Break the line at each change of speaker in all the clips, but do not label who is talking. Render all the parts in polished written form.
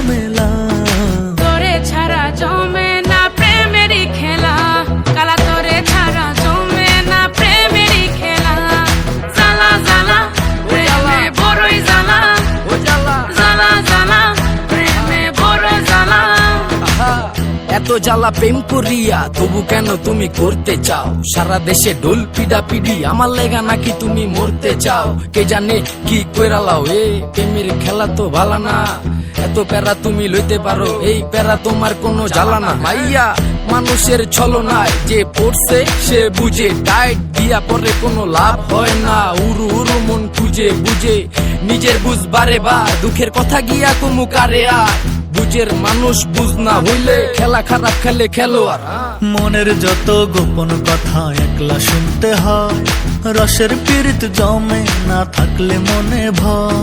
ঝামেলা।
তোরে ছাড়া জমে না প্রেমেরই খেলা, কালা তোরে ছাড়া জমে না প্রেমেরই খেলা। জ্বালা জ্বালা প্রেমে বড়ই জ্বালা, জ্বালা জ্বালা প্রেমে বড় জ্বালা।
এত জ্বালা প্রেম করিয়া তবু কেন তুমি করতে চাও? সারা দেশে ঢোল পিডা পিডি আমার লেগা নাকি তুমি মরতে চাও? কে জানে কি কইরালাও, এ প্রেমের খেলা তো ভালা না। এত প্যারা তুমি লইতে পারো, এই প্যারা তোমার কোনো জ্বালা না। মাইয়া মানুষের ছলনায় যে পড়ছে সে বুঝে, টাইট দিয়া পরে কোনো লাভ হয় না। উরু উরু মন খুঁজে বুঝে নিজের বুঝবারে বা দুঃখের কথা গিয়া কুমু কারে আর। বুঝের মানুষ বুঝ না হইলে খেলা খারাপ খেলে খেলোয়াড়।
মনের যত গোপন কথা একলা শুনতে হয়, রসের পীড়িত জমে না থাকলে মনে ভয়।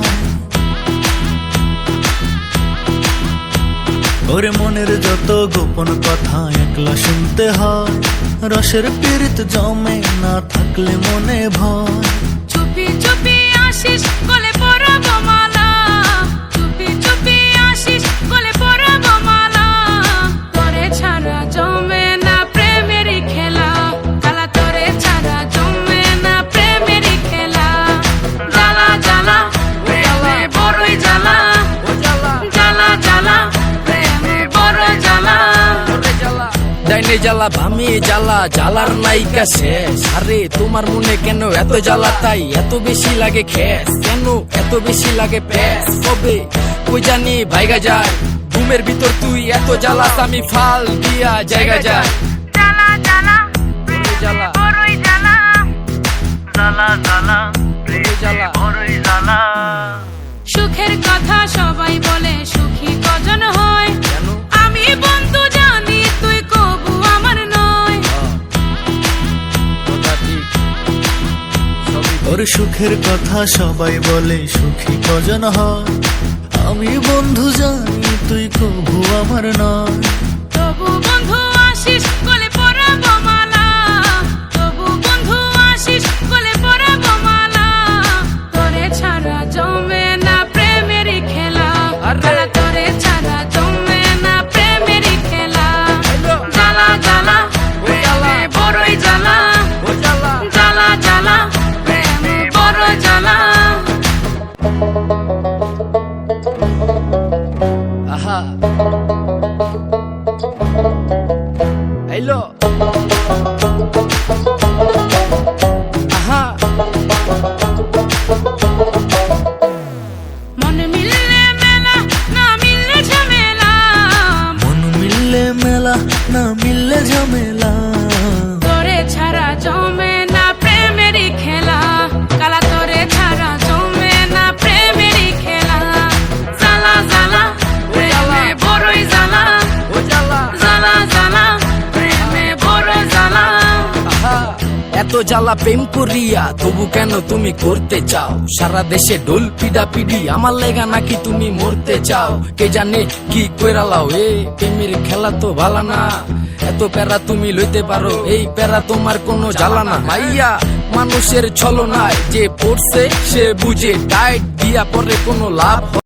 ওরে মনের যত গোপন কথা একলা শুনতে হয়, রসের পীড়িত জমে না থাকলে মনে ভয়।
চুপি চুপি আসিস গলে পরাবো মালা, চুপি চুপি আসিস গলে পরাবো মালা। তোরে ছাড়া জমে না প্রেমেরই খেলা, কালা তোরে ছাড়া জমে না প্রেমেরই খেলা। জ্বালা জ্বালা প্রেমে বড়ই জ্বালা, জ্বালা জ্বালা প্রেমে বড় জ্বালা।
ডাইনে জ্বালা ভামে জ্বালা, জ্বালার নাইকা শেষ। আরে তোমার মনে কেন এত জ্বালা, তাই এত বেশি লাগে খেস? কেন এত বেশি লাগে প্যাস? কবে কই জানি ভাইগা যায় ঘুমের ভিতর তুই এত জ্বালাস, আমি ফাল দিয়া জায়গা যায়।
জ্বালা জ্বালা
জ্বালা
বড়ই জ্বালা,
জ্বালা জ্বালা
জ্বালা
বড়ই জ্বালা।
সুখের কথা সবাই বলে সুখী কজন হয়,
কেন?
আমি বন্ধু জানি তুই কবু আমার নয়।
কথা ঠিক, সবই ঠিক।
ওর সুখের কথা সবাই বলে সুখী কজন হয়, আমি বন্ধু জানি তুই কবু আমার নয়।
তবু বন্ধু আসিস গলে পরাবো মালা, তবু বন্ধু আসিস গলে পরাবো মালা। তোরে ছাড়া জমে না প্রেমেরই খেলা, কালা তোরে ছাড়া জমে না প্রেমেরই খেলা। জ্বালা জ্বালা প্রেমে বড়ই জ্বালা, জ্বালা জ্বালা প্রেমে বড় জ্বালা।
আহা আইলো আহা
মন মিললে মেলা, না মিললে ঝামেলা।
মন মিললে মেলা, না মিললে ঝামেলা।
তোরে ছাড়া জমে না প্রেমেরই খেলা, কালা তোরে ছাড়া জমে না প্রেমেরই খেলা। জ্বালা জ্বালা প্রেমে বড়ই জ্বালা, জ্বালা জ্বালা প্রেমে বড় জ্বালা।
এত জ্বালা প্রেম করিয়া তবু কেন তুমি করতে চাও? সারা দেশে ঢোল পিডা পিডি আমার লেগা নাকি তুমি মরতে চাও? কে জানে কি কইরালাও, এ প্রেমের খেলা তো ভালা না। এত প্যারা তুমি লইতে পারো, এই প্যারা তোমার কোনো জ্বালা না। মাইয়া মানুষের ছলনায় যে পড়ছে সে বুঝে, টাইট দিয়া পরে কোনো লাভ